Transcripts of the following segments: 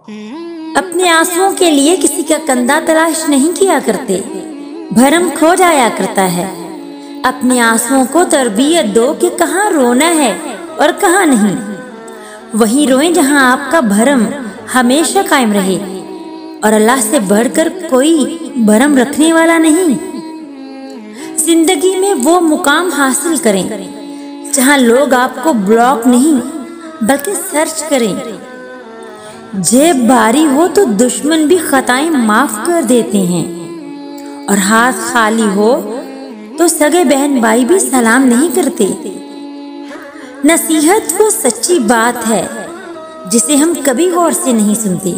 اپنے آنسوؤں کے لیے کسی کا کندھا تلاش نہیں کیا کرتے، بھرم کھو جایا کرتا ہے۔ اپنے آنسوؤں کو تربیت دو کہ کہاں رونا ہے اور کہاں نہیں۔ وہیں روئیں جہاں آپ کا بھرم ہمیشہ قائم رہے، اور اللہ سے بڑھ کر کوئی بھرم رکھنے والا نہیں۔ زندگی میں وہ مقام حاصل کریں جہاں لوگ آپ کو بلاک نہیں بلکہ سرچ کریں۔ جیب بھاری ہو تو دشمن بھی خطائیں معاف کر دیتے ہیں، اور ہاتھ خالی ہو تو سگے بہن بھائی بھی سلام نہیں کرتے۔ نصیحت وہ سچی بات ہے جسے ہم کبھی غور سے نہیں سنتے،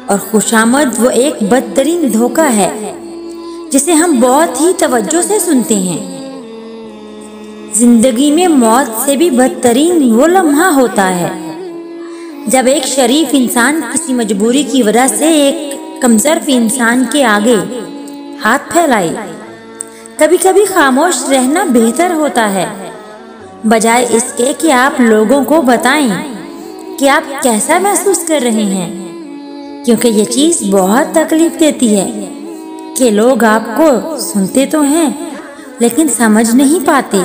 اور خوشامد وہ ایک بدترین دھوکہ ہے جسے ہم بہت ہی توجہ سے سنتے ہیں۔ زندگی میں موت سے بھی بدترین وہ لمحہ ہوتا ہے جب ایک شریف انسان کسی مجبوری کی وجہ سے ایک کمظرف انسان کے آگے ہاتھ پھیلائے۔ کبھی کبھی خاموش رہنا بہتر ہوتا ہے، بجائے اس کے کہ آپ لوگوں کو بتائیں کہ آپ کیسا محسوس کر رہے ہیں، کیونکہ یہ چیز بہت تکلیف دیتی ہے کہ لوگ آپ کو سنتے تو ہیں لیکن سمجھ نہیں پاتے۔